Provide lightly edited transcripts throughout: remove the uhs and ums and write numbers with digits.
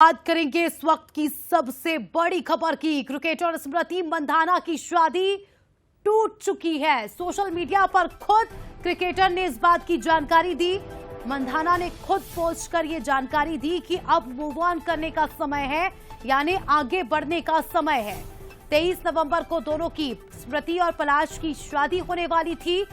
बात करेंगे इस वक्त की सबसे बड़ी खबर की। क्रिकेटर स्मृति मंधाना की शादी टूट चुकी है। सोशल मीडिया पर खुद क्रिकेटर ने इस बात की जानकारी दी। मंधाना ने खुद पोस्ट कर यह जानकारी दी कि अब मूव ऑन करने का समय है, यानी आगे बढ़ने का समय है। 23 नवंबर को दोनों की, स्मृति और पलाश की शादी होने वाली थी,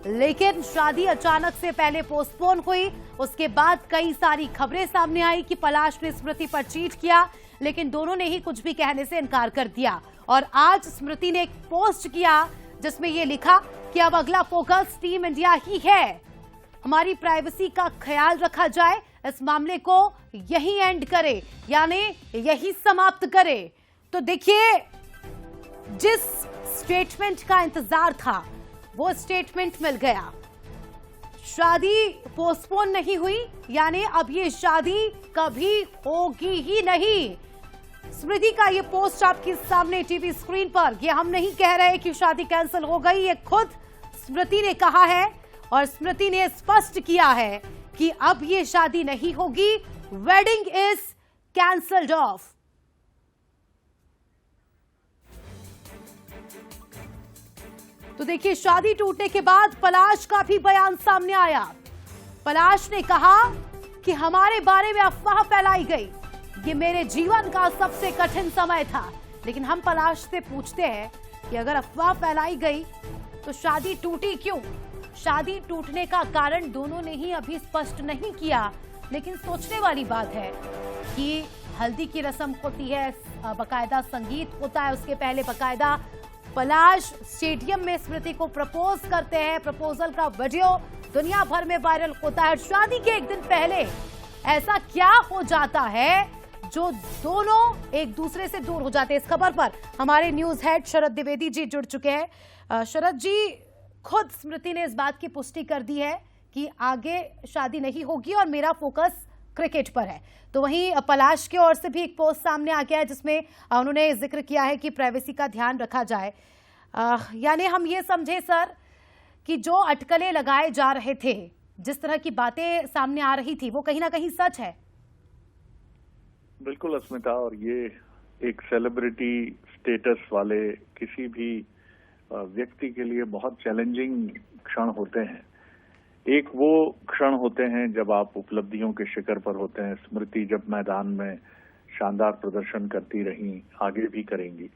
लेकिन शादी अचानक से पहले पोस्टपोन हुई। उसके बाद कई सारी खबरें सामने आई कि पलाश ने स्मृति पर चीट किया, लेकिन दोनों ने ही कुछ भी कहने से इनकार कर दिया। और आज स्मृति ने एक पोस्ट किया जिसमें यह लिखा कि अब अगला फोकस टीम इंडिया ही है, हमारी प्राइवेसी का ख्याल रखा जाए, इस मामले को यही एंड करे, यानी यही समाप्त करे। तो देखिए, जिस स्टेटमेंट का इंतजार था वो स्टेटमेंट मिल गया। शादी पोस्टपोन नहीं हुई, यानी अब ये शादी कभी होगी ही नहीं। स्मृति का ये पोस्ट आपके सामने टीवी स्क्रीन पर, ये हम नहीं कह रहे कि शादी कैंसिल हो गई, ये खुद स्मृति ने कहा है और स्मृति ने स्पष्ट किया है कि अब ये शादी नहीं होगी, वेडिंग इज कैंसल्ड ऑफ। तो देखिए, शादी टूटने के बाद पलाश का भी बयान सामने आया। पलाश ने कहा कि हमारे बारे में अफवाह फैलाई गई, ये मेरे जीवन का सबसे कठिन समय था। लेकिन हम पलाश से पूछते हैं कि अगर अफवाह फैलाई गई तो शादी टूटी क्यों? शादी टूटने का कारण दोनों ने ही अभी स्पष्ट नहीं किया, लेकिन सोचने वाली बात है कि हल्दी की रस्म होती है, बाकायदा संगीत होता है, उसके पहले बाकायदा पलाश स्टेडियम में स्मृति को प्रपोज करते हैं। प्रपोजल का वीडियो दुनिया भर में वायरल होता है। शादी के एक दिन पहले ऐसा क्या हो जाता है जो दोनों एक दूसरे से दूर हो जाते हैं? इस खबर पर हमारे न्यूज हेड शरद द्विवेदी जी जुड़ चुके हैं। शरद जी, खुद स्मृति ने इस बात की पुष्टि कर दी है कि आगे शादी नहीं होगी और मेरा फोकस क्रिकेट पर है। तो वहीं पलाश की ओर से भी एक पोस्ट सामने आ गया है जिसमें उन्होंने जिक्र किया है कि प्राइवेसी का ध्यान रखा जाए। यानी हम ये समझे सर कि जो अटकलें लगाए जा रहे थे, जिस तरह की बातें सामने आ रही थी, वो कहीं ना कहीं सच है। बिल्कुल अस्मिता, और ये एक सेलिब्रिटी स्टेटस वाले किसी भी व्यक्ति के लिए बहुत चैलेंजिंग क्षण होते हैं। एक वो क्षण होते हैं जब आप उपलब्धियों के शिखर पर होते हैं। स्मृति जब मैदान में शानदार प्रदर्शन करती रही, आगे भी करेंगी,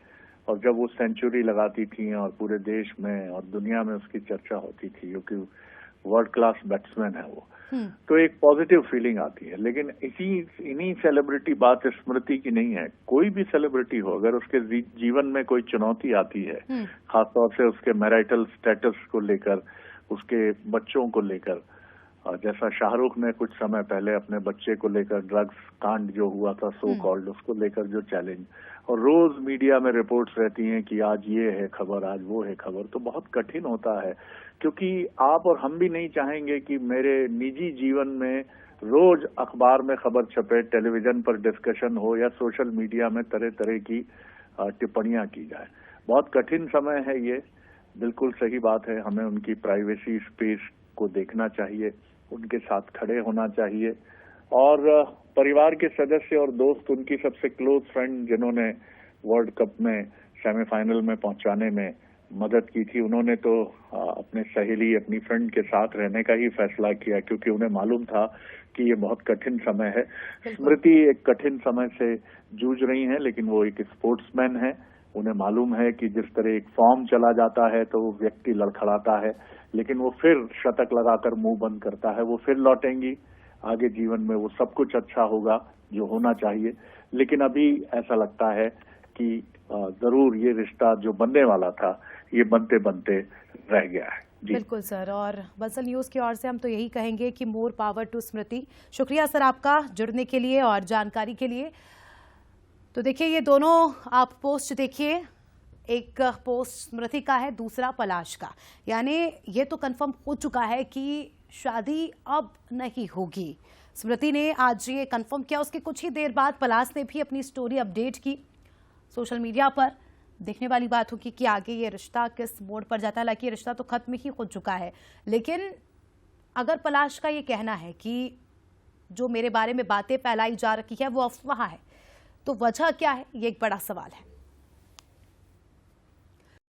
और जब वो सेंचुरी लगाती थी और पूरे देश में और दुनिया में उसकी चर्चा होती थी, क्योंकि वर्ल्ड क्लास बैट्समैन है वो, तो एक पॉजिटिव फीलिंग आती है। लेकिन इन्हीं सेलिब्रिटी, बात स्मृति की नहीं है, कोई भी सेलिब्रिटी हो, अगर उसके जीवन में कोई चुनौती आती है, खासतौर से उसके मैरिटल स्टेटस को लेकर, उसके बच्चों को लेकर, जैसा शाहरुख ने कुछ समय पहले अपने बच्चे को लेकर ड्रग्स कांड जो हुआ था सो कॉल्ड, उसको लेकर जो चैलेंज, और रोज मीडिया में रिपोर्ट्स रहती हैं कि आज ये है खबर, आज वो है खबर, तो बहुत कठिन होता है। क्योंकि आप और हम भी नहीं चाहेंगे कि मेरे निजी जीवन में रोज अखबार में खबर छपे, टेलीविजन पर डिस्कशन हो या सोशल मीडिया में तरह तरह की टिप्पणियां की जाए। बहुत कठिन समय है ये, बिल्कुल सही बात है। हमें उनकी प्राइवेसी स्पेस को देखना चाहिए, उनके साथ खड़े होना चाहिए, और परिवार के सदस्य और दोस्त, उनकी सबसे क्लोज फ्रेंड जिन्होंने वर्ल्ड कप में सेमीफाइनल में पहुंचाने में मदद की थी, उन्होंने तो अपने सहेली, अपनी फ्रेंड के साथ रहने का ही फैसला किया, क्योंकि उन्हें मालूम था कि ये बहुत कठिन समय है। स्मृति एक कठिन समय से जूझ रही हैं, लेकिन वो एक स्पोर्ट्समैन है। उन्हें मालूम है कि जिस तरह एक फॉर्म चला जाता है तो वो व्यक्ति लड़खड़ाता है, लेकिन वो फिर शतक लगाकर मुंह बंद करता है, वो फिर लौटेंगी। आगे जीवन में वो सब कुछ अच्छा होगा जो होना चाहिए। लेकिन अभी ऐसा लगता है कि जरूर ये रिश्ता जो बनने वाला था, ये बनते बनते रह गया है। बिल्कुल सर, और बंसल न्यूज की ओर से हम तो यही कहेंगे कि मोर पावर टू स्मृति। शुक्रिया सर आपका जुड़ने के लिए और जानकारी के लिए। तो देखिए, ये दोनों आप पोस्ट देखिए, एक पोस्ट स्मृति का है, दूसरा पलाश का। यानी ये तो कंफर्म हो चुका है कि शादी अब नहीं होगी। स्मृति ने आज ये कंफर्म किया, उसके कुछ ही देर बाद पलाश ने भी अपनी स्टोरी अपडेट की सोशल मीडिया पर। देखने वाली बात होगी कि आगे ये रिश्ता किस मोड़ पर जाता है। हालांकि रिश्ता तो खत्म ही हो चुका है, लेकिन अगर पलाश का ये कहना है कि जो मेरे बारे में बातें फैलाई जा रही है वो अफवाह है। तो वजह क्या है, ये एक बड़ा सवाल है।